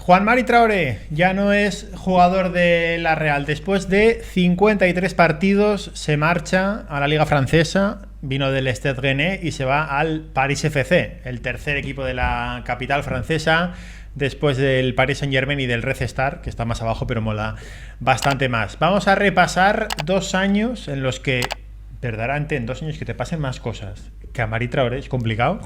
Juan Mari Traoré ya no es jugador de la Real. Después de 53 partidos se marcha a la Liga Francesa, vino del Stade Rennais y se va al Paris FC, el tercer equipo de la capital francesa, después del Paris Saint-Germain y del Red Star, que está más abajo pero mola bastante más. Vamos a repasar 2 años en los que, verdaderamente en 2 años que te pasen más cosas que a Mari Traoré, es complicado.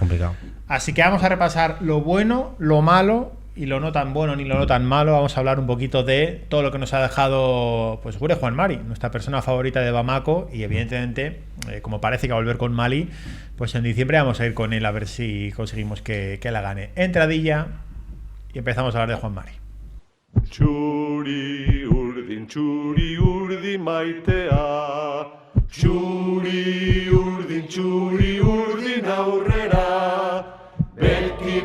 Así que vamos a repasar lo bueno, lo malo y lo no tan bueno ni lo no tan malo. Vamos a hablar un poquito de todo lo que nos ha dejado pues Juan Mari, nuestra persona favorita de Bamako, y evidentemente, como parece que va a volver con Mali, pues en diciembre vamos a ir con él a ver si conseguimos que la gane. Entradilla y empezamos a hablar de Juan Mari. Txuri urdin maitea, txuri urdin aurrera, beti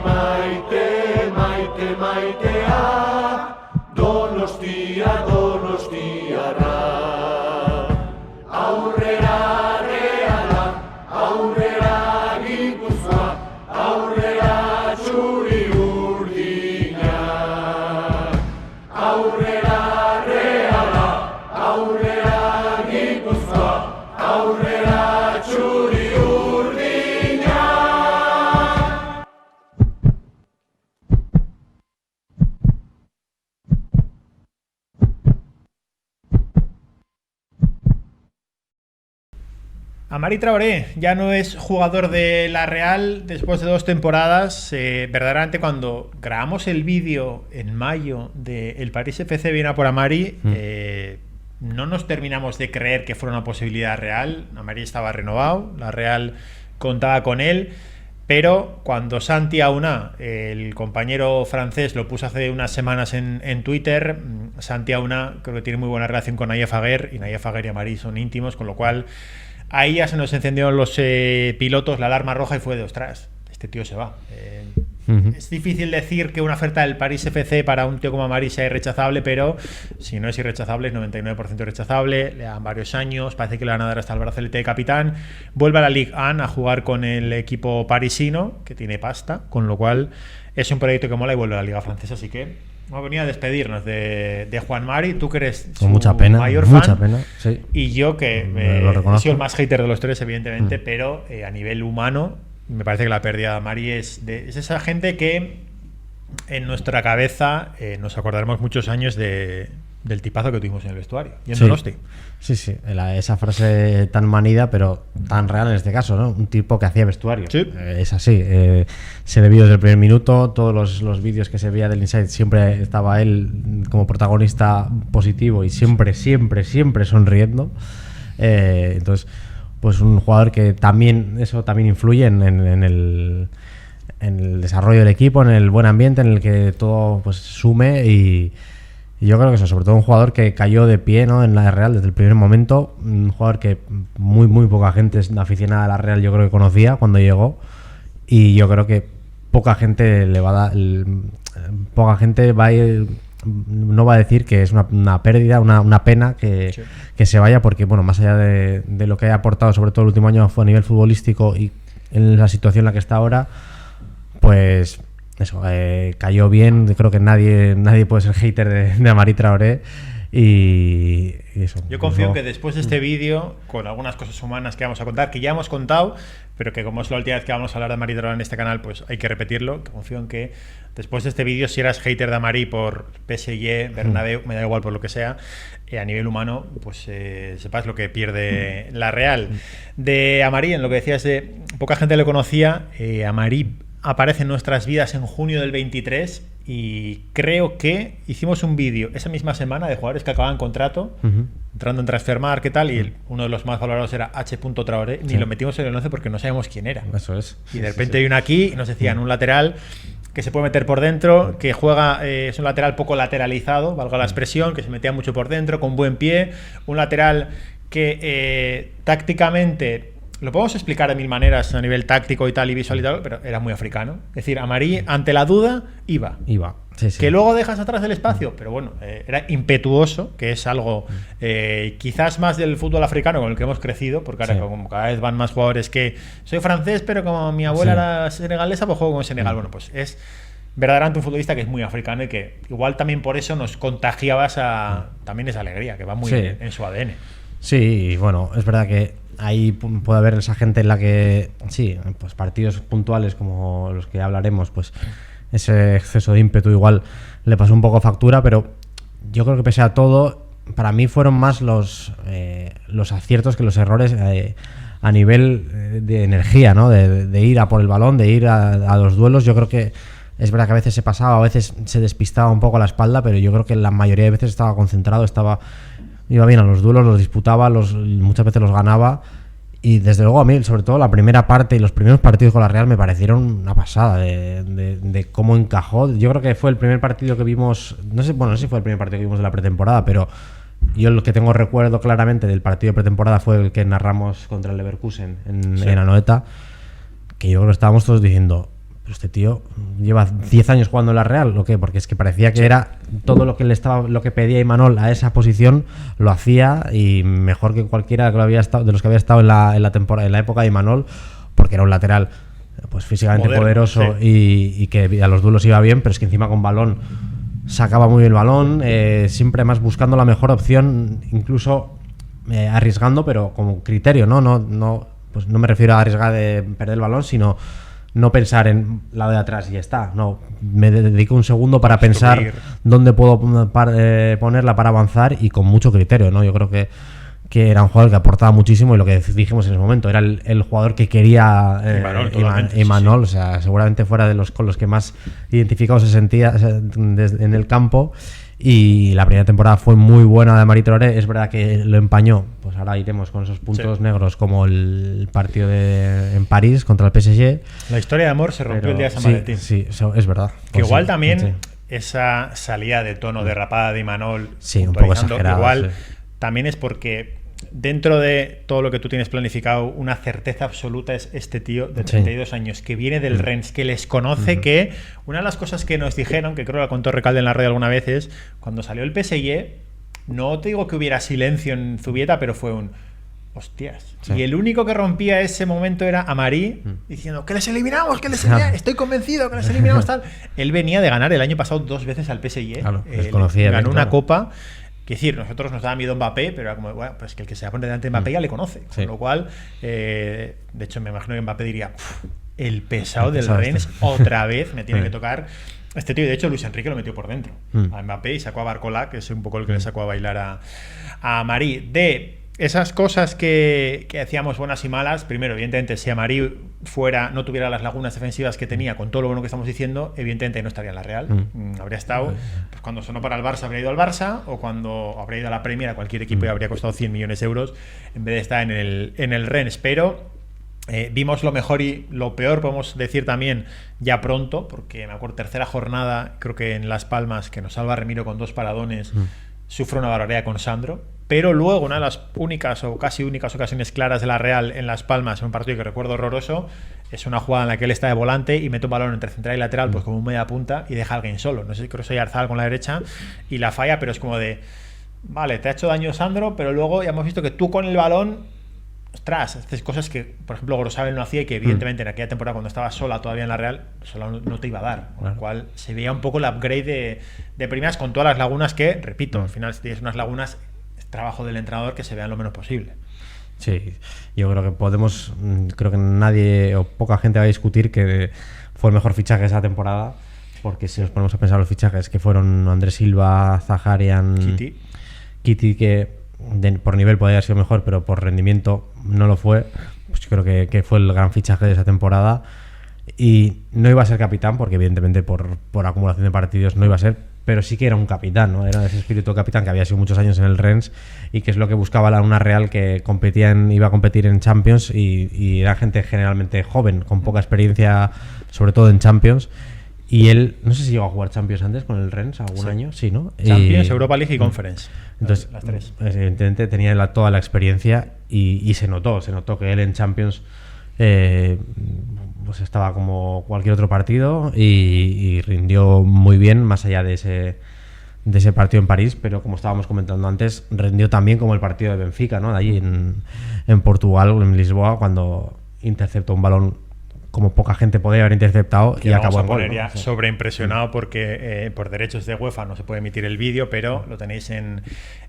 maitea, Donostia donostiara, aurrera Reala, aurrera Gipuzkoa, aurrera txuri urdina, aurrera Reala, aurrera Gipuzkoa, aurrera txuri urdina. Mari Traoré ya no es jugador de la Real después de 2 temporadas. Verdaderamente, cuando grabamos el vídeo en mayo del Paris FC viene a por Amari, no nos terminamos de creer que fuera una posibilidad real. Amari estaba renovado, la Real contaba con él, pero cuando Santi Auna, el compañero francés, lo puso hace unas semanas en Twitter, Santi Auna creo que tiene muy buena relación con Nayef Aguer, y Nayef Aguer y Amari son íntimos, con lo cual ahí ya se nos encendieron los pilotos, la alarma roja, y fue de ostras, este tío se va. Es difícil decir que una oferta del Paris FC para un tío como Amari sea irrechazable, pero si no es irrechazable, es 99% irrechazable. Le dan varios años, parece que le van a dar hasta el brazalete de capitán. Vuelve a la Ligue 1 a jugar con el equipo parisino, que tiene pasta, con lo cual es un proyecto que mola, y vuelve a la Liga Francesa. Así que hemos venido a despedirnos de Juan Mari. Tú que eres su mayor fan, sí. Y yo que he sido el más hater de los tres, evidentemente, pero a nivel humano me parece que la pérdida de Mari es esa gente que en nuestra cabeza nos acordaremos muchos años del tipazo que tuvimos en el vestuario. Y en Donosti. Sí, esa frase tan manida, pero tan real en este caso, ¿no? Un tipo que hacía vestuario. Sí. Es así. Se le vio desde el primer minuto. Todos los vídeos que se veía del Inside siempre estaba él como protagonista positivo y siempre sonriendo. Entonces, pues un jugador que también influye en el desarrollo del equipo, en el buen ambiente en el que todo pues sume, y yo creo que eso, sobre todo un jugador que cayó de pie, ¿no?, en la Real desde el primer momento, un jugador que muy poca gente aficionada a la Real yo creo que conocía cuando llegó, y yo creo que poca gente no va a decir que es una pérdida, una pena que se vaya, porque bueno, más allá de lo que haya aportado sobre todo el último año fue a nivel futbolístico y en la situación en la que está ahora, pues eso, cayó bien. Creo que nadie puede ser hater de Mari Traoré, y eso. Yo confío en que después de este vídeo, con algunas cosas humanas que vamos a contar, que ya hemos contado, pero que como es la última vez que vamos a hablar de Mari Traoré en este canal, pues hay que repetirlo. Confío en que después de este vídeo, si eras hater de Amari por PSG, Bernabéu, me da igual por lo que sea, a nivel humano, pues sepas lo que pierde la Real. De Amari, en lo que decías de poca gente lo conocía, Amari aparece en nuestras vidas en junio del 23, y creo que hicimos un vídeo esa misma semana de jugadores que acababan contrato, entrando en Transfermarkt, ¿qué tal? Y uno de los más valorados era H. Traoré, ni lo metimos en el 11 porque no sabíamos quién era. Eso es. Y de repente hay uno aquí y nos decían un lateral que se puede meter por dentro, que juega, es un lateral poco lateralizado, valga la expresión, que se metía mucho por dentro, con buen pie, un lateral que tácticamente lo podemos explicar de mil maneras a nivel táctico y tal, y visual y tal, pero era muy africano. Es decir, Amari, ante la duda, iba. Sí. Que luego dejas atrás el espacio, pero bueno, era impetuoso, que es algo quizás más del fútbol africano con el que hemos crecido, porque ahora como cada vez van más jugadores que soy francés, pero como mi abuela era senegalesa, pues juego con Senegal. Bueno, pues es verdaderamente un futbolista que es muy africano y que igual también por eso nos contagiabas también esa alegría, que va muy en su ADN. Sí, y bueno, es verdad que ahí puede haber esa gente en la que, sí, pues partidos puntuales como los que hablaremos, pues ese exceso de ímpetu igual le pasó un poco factura, pero yo creo que pese a todo, para mí fueron más los aciertos que los errores a nivel de energía, ¿no? De ir a por el balón, de ir a los duelos. Yo creo que es verdad que a veces se pasaba, a veces se despistaba un poco a la espalda, pero yo creo que la mayoría de veces estaba concentrado, iba bien a los duelos, los disputaba, muchas veces los ganaba. Y desde luego a mí, sobre todo la primera parte y los primeros partidos con la Real me parecieron una pasada de cómo encajó. Yo creo que fue el primer partido que vimos, no sé si fue el primer partido que vimos de la pretemporada, pero yo lo que tengo recuerdo claramente del partido de pretemporada fue el que narramos contra el Leverkusen en Anoeta, que yo creo que estábamos todos diciendo, pero este tío lleva 10 años jugando en la Real, ¿o qué? Porque es que parecía que era todo lo que pedía Imanol a esa posición, lo hacía, y mejor que cualquiera de los que había estado en la temporada, en la época de Imanol, porque era un lateral pues físicamente moderno, poderoso, sí. y que a los duelos iba bien, pero es que encima con balón sacaba muy bien el balón, siempre más buscando la mejor opción, incluso arriesgando, pero con criterio, ¿no? Pues no me refiero a arriesgar de perder el balón, sino no pensar en lado de atrás y ya está. No, me dedico un segundo para pensar dónde puedo ponerla para avanzar, y con mucho criterio, ¿no? Yo creo que era un jugador que aportaba muchísimo, y lo que dijimos en ese momento, era el jugador que quería Imanol, sí. O sea, seguramente fuera de los con los que más identificado se sentía en el campo. Y la primera temporada fue muy buena de Amari Traoré. Es verdad que lo empañó, pues ahora iremos con esos puntos negros, como el partido en París contra el PSG. La historia de amor se rompió el día de San Valentín. Sí, eso es verdad. Que pues igual también esa salida de tono derrapada de Imanol, un poco exagerada, igual también es porque dentro de todo lo que tú tienes planificado, una certeza absoluta es este tío de 32 años que viene del Rennes, que les conoce, que una de las cosas que nos dijeron, que creo que la contó Recalde en la red alguna vez, es cuando salió el PSG, no te digo que hubiera silencio en Zubieta, pero fue un hostias. Sí. Y el único que rompía ese momento era Amari, diciendo que les eliminamos, estoy convencido que les eliminamos tal. Él venía de ganar el año pasado 2 veces al PSG, claro, ganó una copa. Es decir, nosotros nos daba miedo Mbappé, pero era como, bueno, pues que el que se pone delante de Mbappé ya le conoce. Con lo cual, de hecho, me imagino que Mbappé diría, el pesado del Rennes otra vez me tiene que tocar este tío. De hecho, Luis Enrique lo metió por dentro a Mbappé y sacó a Barcola, que es un poco el que le sacó a bailar a Mari. De esas cosas que hacíamos buenas y malas, primero, evidentemente, si Amari no tuviera las lagunas defensivas que tenía, con todo lo bueno que estamos diciendo, evidentemente no estaría en la Real. Habría estado, pues cuando sonó para el Barça, habría ido al Barça, o cuando habría ido a la Premier, a cualquier equipo, y habría costado 100 millones de euros, en vez de estar en el Rennes. Pero vimos lo mejor y lo peor, podemos decir también, ya pronto, porque me acuerdo, tercera jornada, creo que en Las Palmas, que nos salva Remiro con 2 paradones, sufre una barbaridad con Sandro. Pero luego, una de las únicas o casi únicas ocasiones claras de la Real en Las Palmas, en un partido que recuerdo horroroso, es una jugada en la que él está de volante y mete un balón entre central y lateral, pues como un media punta, y deja a alguien solo. No sé, creo que soy Arzal con la derecha y la falla, pero es como de, vale, te ha hecho daño Sandro, pero luego ya hemos visto que tú con el balón, ostras, haces cosas que, por ejemplo, Gorosabel no hacía, y que evidentemente en aquella temporada, cuando estaba sola todavía en la Real, sola no te iba a dar. Con lo cual se veía un poco el upgrade de primeras, con todas las lagunas que, repito, al final si tienes unas lagunas, trabajo del entrenador que se vean lo menos posible. Sí, yo creo que creo que nadie o poca gente va a discutir que fue el mejor fichaje de esa temporada, porque si nos ponemos a pensar los fichajes que fueron Andrés Silva, Zaharian, Kitty, que por nivel podría haber sido mejor, pero por rendimiento no lo fue, pues yo creo que fue el gran fichaje de esa temporada. Y no iba a ser capitán, porque evidentemente por acumulación de partidos no iba a ser, pero sí que era un capitán, ¿no? Era ese espíritu de capitán que había sido muchos años en el Rennes, y que es lo que buscaba una Real que iba a competir en Champions, y era gente generalmente joven, con poca experiencia, sobre todo en Champions. Y él, no sé si llegó a jugar Champions antes con el Rennes algún año, sí, ¿no? Champions, Europa League y Conference. Entonces, las 3. Evidentemente tenía toda la experiencia, y se notó que él en Champions pues estaba como cualquier otro partido, y rindió muy bien, más allá de ese partido en París, pero como estábamos comentando antes, rindió también como el partido de Benfica, ¿no? De allí en Portugal, en Lisboa, cuando interceptó un balón como poca gente podía haber interceptado y acabó en gol, ¿no? Ya sobreimpresionado porque por derechos de UEFA no se puede emitir el vídeo, pero lo tenéis en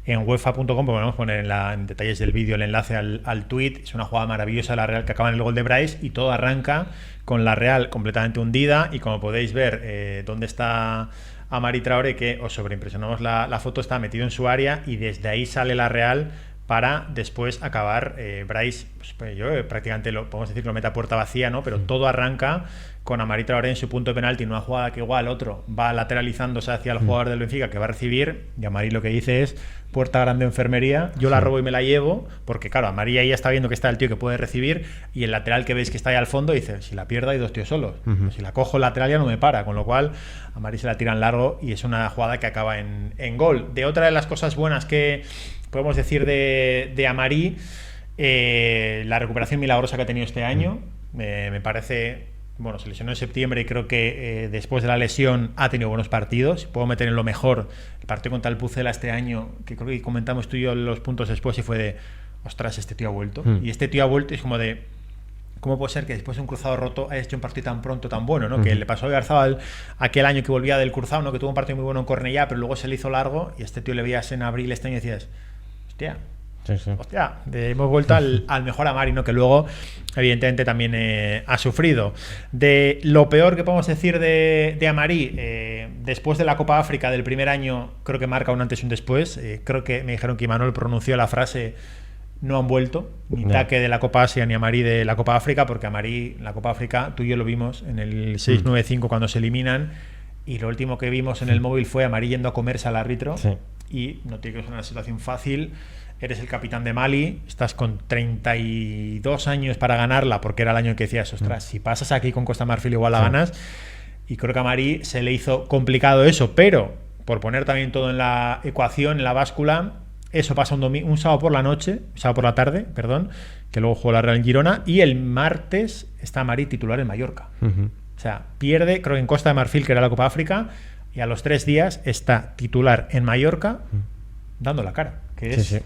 UEFA.com, porque vamos a poner en detalles del vídeo el enlace al tweet. Es una jugada maravillosa de la Real que acaba en el gol de Bryce y todo arranca con la Real completamente hundida y como podéis ver dónde está Amari Traoré, que os sobreimpresionamos la foto, está metido en su área y desde ahí sale la Real para después acabar Bryce, pues yo prácticamente podemos decir que lo mete a puerta vacía, ¿no? Pero todo arranca con Amari Traoré en su punto de penalti, una jugada que igual otro va lateralizándose hacia el jugador del Benfica que va a recibir, y Amari lo que dice es puerta grande enfermería, yo la robo y me la llevo, porque claro, Amari ahí ya está viendo que está el tío que puede recibir, y el lateral que veis que está ahí al fondo dice, si la pierdo hay dos tíos solos, si la cojo el lateral ya no me para, con lo cual Amari se la tira en largo y es una jugada que acaba en gol. De otra de las cosas buenas que podemos decir de Amari, la recuperación milagrosa que ha tenido este año, me parece, bueno, se lesionó en septiembre y creo que después de la lesión ha tenido buenos partidos. Puedo meter en lo mejor el partido contra el Pucela este año, que creo que comentamos tú y yo los puntos después y fue de, ostras, este tío ha vuelto. Y este tío ha vuelto y es como de, ¿cómo puede ser que después de un cruzado roto haya hecho un partido tan pronto, tan bueno, ¿no? Que le pasó a Oyarzabal aquel año que volvía del cruzado, ¿no? Que tuvo un partido muy bueno en Cornellá, pero luego se le hizo largo y este tío le veías en abril este año y decías, hostia, hostia, hemos vuelto al mejor Amari, ¿no? Que luego evidentemente también ha sufrido. De lo peor que podemos decir de Amari, después de la Copa África del primer año, creo que marca un antes y un después. Creo que me dijeron que Imanol pronunció la frase no han vuelto, ni Taque de la Copa Asia ni Amari de la Copa África, porque Amari, la Copa África, tú y yo lo vimos en el 6-9-5 cuando se eliminan, y lo último que vimos en el móvil fue Amari yendo a comerse al árbitro. Y no tiene que ser una situación fácil. Eres el capitán de Mali, estás con 32 años para ganarla, porque era el año en que decías, ostras, si pasas aquí con Costa Marfil igual la ganas. Y creo que a Amari se le hizo complicado eso, pero por poner también todo en la ecuación, en la báscula, eso pasa un sábado por la tarde, que luego jugó la Real en Girona, y el martes está Amari titular en Mallorca. O sea, pierde, creo que en Costa de Marfil, que era la Copa África, y a los 3 días está titular en Mallorca dando la cara. Que es,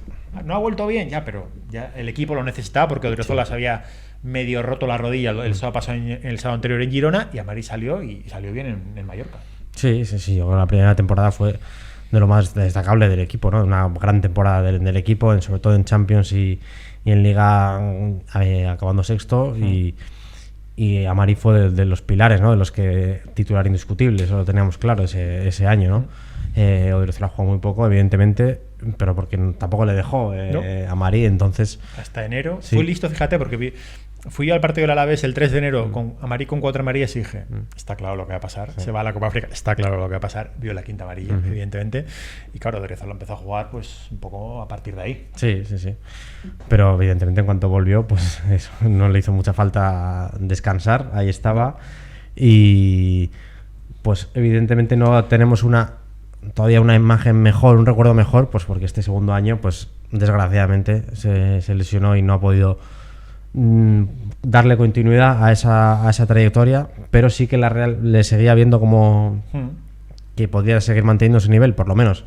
no ha vuelto bien, ya, pero ya el equipo lo necesitaba porque Odriozola se había medio roto la rodilla el sábado pasado, el sábado anterior en Girona, y Amari salió bien en Mallorca. Sí, yo la primera temporada fue de lo más destacable del equipo, ¿no? Una gran temporada del equipo, sobre todo en Champions y en Liga, acabando sexto, y Amari fue de los pilares, ¿no? De los que titular indiscutible, eso lo teníamos claro ese año, ¿no? Odriozola jugó muy poco, evidentemente, pero porque tampoco le dejó a Amari, entonces... Hasta enero. Fui listo, fíjate, porque fui yo al partido del Alavés el 3 de enero con Amari con 4 amarillas y dije, está claro lo que va a pasar, se va a la Copa África, está claro lo que va a pasar, vio la quinta amarilla, evidentemente, y claro, Odriozola empezó a jugar pues un poco a partir de ahí. Sí. Pero evidentemente en cuanto volvió, pues eso, no le hizo mucha falta descansar, ahí estaba, y pues evidentemente no tenemos todavía una imagen mejor, un recuerdo mejor, pues porque este segundo año, pues desgraciadamente se lesionó y no ha podido darle continuidad a esa trayectoria, pero sí que la Real le seguía viendo como que podía seguir manteniendo ese nivel, por lo menos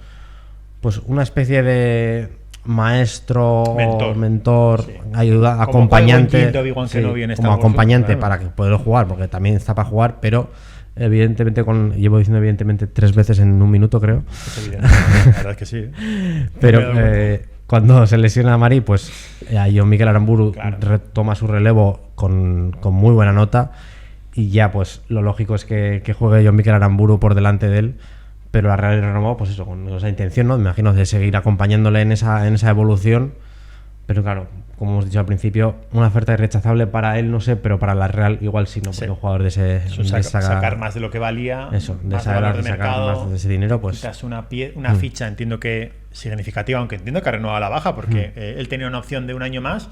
pues una especie de maestro, mentor, ayuda, acompañante, como acompañante para que pueda jugar, porque también está para jugar, pero evidentemente llevo diciendo evidentemente 3 veces en un minuto, creo. Es evidente, la verdad es que sí. Pero cuando se lesiona a Amari, pues Jon Mikel Aramburu retoma su relevo con muy buena nota, y ya pues lo lógico es que juegue Jon Mikel Aramburu por delante de él, pero la Real renovó pues eso, con esa intención, ¿no? Me imagino de seguir acompañándole en esa evolución, pero claro, como hemos dicho al principio, una oferta irrechazable para él, no sé, pero para la Real igual sí, ¿no? Porque un jugador de sacar más de lo que valía, sacar más de ese dinero, pues quizás una ficha, entiendo que significativa, aunque entiendo que ha renovado a la baja, porque él tenía una opción de un año más,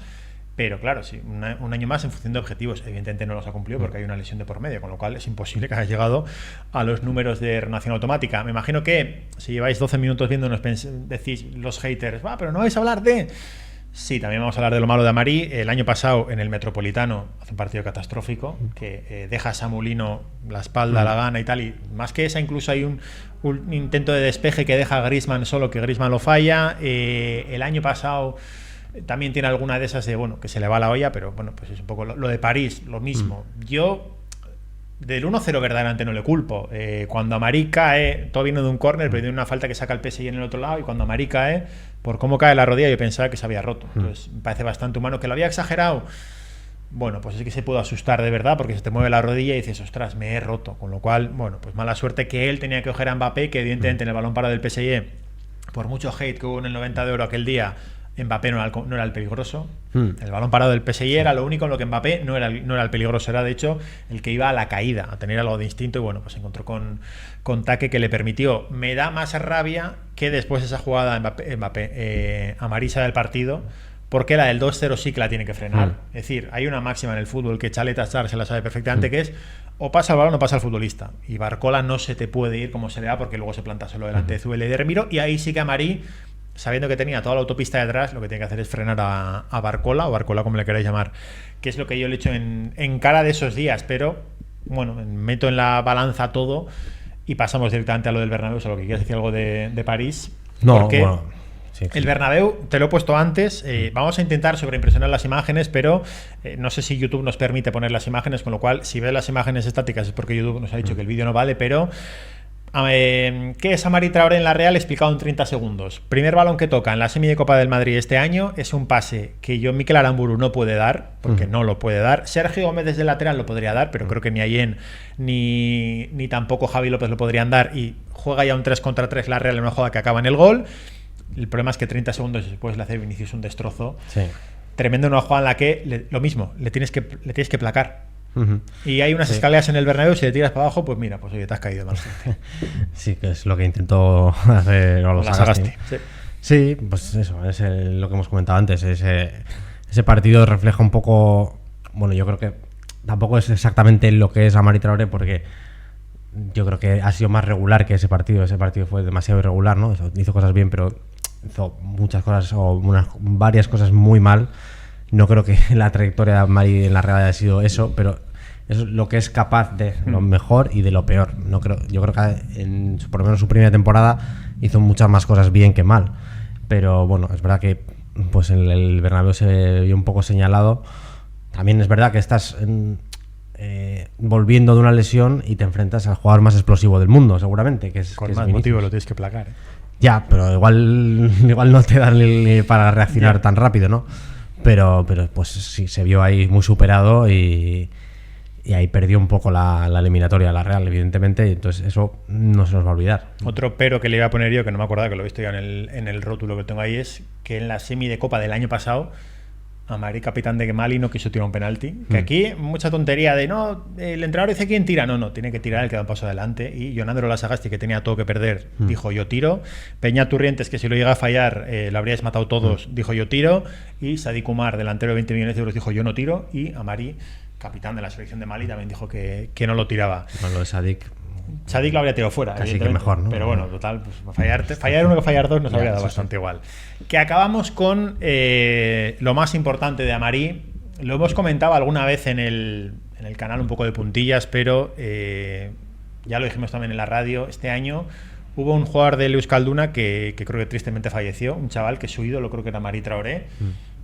pero claro, sí, un año más en función de objetivos. Evidentemente no los ha cumplido porque hay una lesión de por medio, con lo cual es imposible que haya llegado a los números de renovación automática. Me imagino que si lleváis 12 minutos viéndonos, decís los haters, pero no vais a hablar de... Sí, también vamos a hablar de lo malo de Amari. El año pasado en el Metropolitano hace un partido catastrófico que deja a Samulino la espalda, la gana y tal, y más que esa incluso hay un intento de despeje que deja a Griezmann solo, que Griezmann lo falla. El año pasado también tiene alguna de esas de, bueno, que se le va la olla, pero bueno, pues es un poco lo de París, lo mismo. Yo del 1-0 verdaderamente no le culpo. Cuando Amari cae, todo viene de un córner, pero tiene una falta que saca el PSG en el otro lado, y cuando Amari cae, por cómo cae la rodilla, yo pensaba que se había roto. Entonces me parece bastante humano. Que lo había exagerado, bueno, pues es que se pudo asustar de verdad, porque se te mueve la rodilla y dices, ostras, me he roto. Con lo cual, bueno, pues mala suerte que él tenía que coger a Mbappé, que evidentemente en el balón parado del PSG, por mucho hate que hubo en el 90 de oro aquel día, Mbappé no era el peligroso. El balón parado del PSG era lo único en lo que Mbappé no era el peligroso, era de hecho el que iba a la caída, a tener algo de instinto, y bueno, pues se encontró con Taque, que le permitió. Me da más rabia que después esa jugada amarilla del partido, porque la del 2-0 sí que la tiene que frenar. Es decir, hay una máxima en el fútbol que Chaleta Char se la sabe perfectamente, que es o pasa el balón o pasa el futbolista, y Barcola no se te puede ir como se le da, porque luego se planta solo delante de Zubel y de Remiro, y ahí sí que Amarí, sabiendo que tenía toda la autopista detrás, lo que tiene que hacer es frenar a Barcola, o Barcola como le queráis llamar, que es lo que yo le he hecho en cara de esos días. Pero bueno, meto en la balanza todo y pasamos directamente a lo del Bernabéu. Solo que quieres decir algo de París. No, porque bueno, sí. El Bernabéu, te lo he puesto antes, vamos a intentar sobreimpresionar las imágenes, pero no sé si YouTube nos permite poner las imágenes, con lo cual si ves las imágenes estáticas es porque YouTube nos ha dicho que el vídeo no vale. Pero ¿qué es Amari Traoré en la Real? Explicado en 30 segundos. Primer balón que toca en la semi de Copa del Madrid este año es un pase que Mikel Aramburu no puede dar, porque no lo puede dar. Sergio Gómez desde el lateral lo podría dar, pero creo que ni Allen ni tampoco Javi López lo podrían dar, y juega ya un 3 contra 3 la Real en una jugada que acaba en el gol. El problema es que 30 segundos después le hace Vinicius un destrozo. Sí. Tremendo, en una jugada en la que lo mismo, le tienes que placar. Y hay unas escaleras en el Bernabéu, si le tiras para abajo, pues mira, pues oye, te has caído mal. Sí, que es lo que intentó hacer la Sagasti. Sí, pues eso, es lo que hemos comentado antes. Ese partido refleja un poco, bueno, yo creo que tampoco es exactamente lo que es Amari Traoré, porque yo creo que ha sido más regular que ese partido. Ese partido fue demasiado irregular, ¿no? Hizo cosas bien, pero hizo muchas cosas, o varias cosas muy mal. No creo que la trayectoria de Amari en la Real haya sido eso, pero es lo que es capaz de lo mejor y de lo peor. Yo creo que por lo menos su primera temporada hizo muchas más cosas bien que mal. Pero bueno, es verdad que pues el Bernabéu se vio un poco señalado. También es verdad que estás volviendo de una lesión y te enfrentas al jugador más explosivo del mundo, seguramente. Con más motivo lo tienes que placar. Ya, pero igual no te dan ni para reaccionar tan rápido, ¿no? Pero pues sí, se vio ahí muy superado y ahí perdió un poco la eliminatoria a la Real, evidentemente, y entonces eso no se nos va a olvidar. Otro pero que le iba a poner yo, que no me acordaba, que lo he visto ya en el rótulo que tengo ahí, es que en la semi de Copa del año pasado Amari, capitán de Mali, no quiso tirar un penalti. Que aquí mucha tontería de no, el entrenador dice quién tira. No, tiene que tirar el que da un paso adelante. Y Jonandro Lasagasti, que tenía todo que perder, dijo yo tiro. Peña Turrientes, que si lo llega a fallar lo habríais matado todos, dijo yo tiro. Y Sadik Umar, delantero de 20 millones de euros, dijo yo no tiro. Y Amari, capitán de la selección de Mali, también dijo que no lo tiraba. Bueno, lo de Sadik lo habría tirado fuera, casi que mejor, ¿no? Pero bueno, total, pues fallar uno que fallar dos nos habría dado bastante igual. Que acabamos con lo más importante de Amari. Lo hemos comentado alguna vez en el canal, un poco de puntillas, pero ya lo dijimos también en la radio. Este año hubo un jugador del Euskalduna que creo que tristemente falleció, un chaval que su ídolo creo que era Amari Traoré.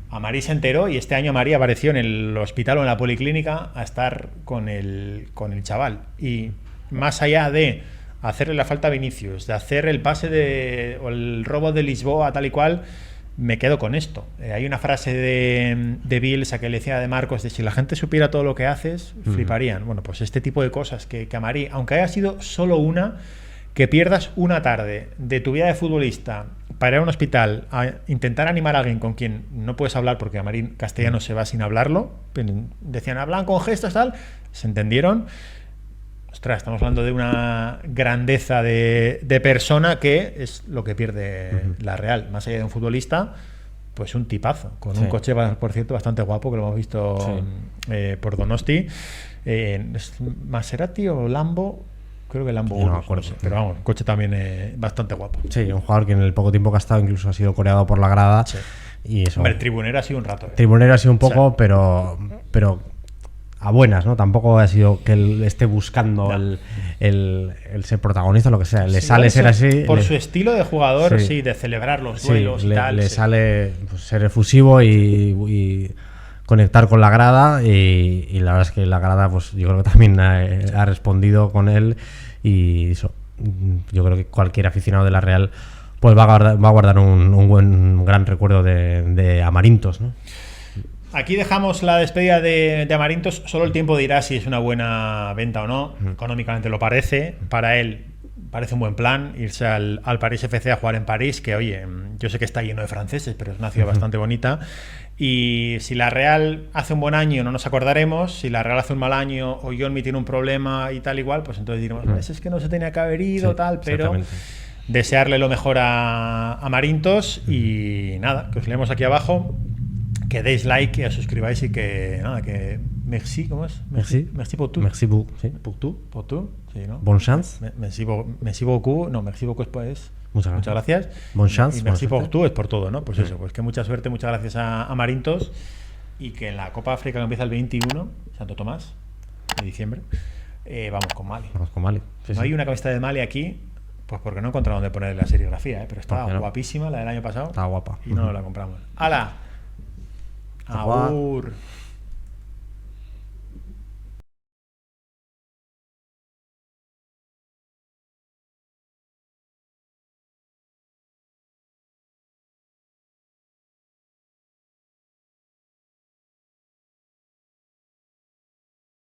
Amari se enteró y este año Amari apareció en el hospital o en la policlínica a estar con el chaval. Y más allá de hacerle la falta a Vinicius, de hacer el pase o el robo de Lisboa tal y cual, me quedo con esto. Hay una frase de Bielsa que le decía de Marcos, de si la gente supiera todo lo que haces, fliparían. Bueno, pues este tipo de cosas que Amari, aunque haya sido solo una, que pierdas una tarde de tu vida de futbolista para ir a un hospital a intentar animar a alguien con quien no puedes hablar, porque Amari castellano se va sin hablarlo, decían, hablan con gestos, tal, se entendieron. Ostras, estamos hablando de una grandeza de persona, que es lo que pierde la Real. Más allá de un futbolista, pues un tipazo, con un coche, por cierto, bastante guapo, que lo hemos visto por Donosti. ¿Maserati o Lambo? Creo que Lambo 1, no sé, pero vamos, coche también bastante guapo. Sí, un jugador que en el poco tiempo que ha estado incluso ha sido coreado por la grada. Sí. Y eso. Hombre, Tribunero ha sido un rato. Tribunero ha sido un poco, pero a buenas, ¿no? Tampoco ha sido que él esté buscando el ser protagonista o lo que sea. Le sale ser así. Por su estilo de jugador, sí, de celebrar los duelos y tal. Le sale pues, ser efusivo y conectar con la grada y la verdad es que la grada pues yo creo que también ha respondido con él y eso, yo creo que cualquier aficionado de la Real pues va a guardar un gran recuerdo de Amarintos, ¿no? Aquí dejamos la despedida de Amarintos. Solo el tiempo dirá si es una buena venta o no. Económicamente lo parece. Para él parece un buen plan irse al París FC a jugar en París, que oye, yo sé que está lleno de franceses, pero es una ciudad bastante bonita. Y si la Real hace un buen año no nos acordaremos, si la Real hace un mal año o Yolmi tiene un problema y tal igual, pues entonces diremos, es que no se tenía que haber ido, tal, pero desearle lo mejor a Amarintos y nada, que os leemos aquí abajo, que deis like, que os suscribáis y que nada, que merci, ¿cómo es? Merci pour tout. Merci beaucoup, sí. Pour tout, sí, ¿no? Bonne chance. Merci beaucoup, no, merci beaucoup es muchas gracias. Bonne chance. Y merci pour tout es por todo, ¿no? Pues eso, pues que mucha suerte, muchas gracias a Amarintos y que en la Copa África que empieza el 21, Santo Tomás, de diciembre, vamos con Mali. Vamos con Mali. Sí, no hay una camiseta de Mali aquí, pues porque no he encontrado dónde poner la serigrafía, pero estaba guapísima la del año pasado. Está guapa. Y no la compramos. ¡Hala! Agur.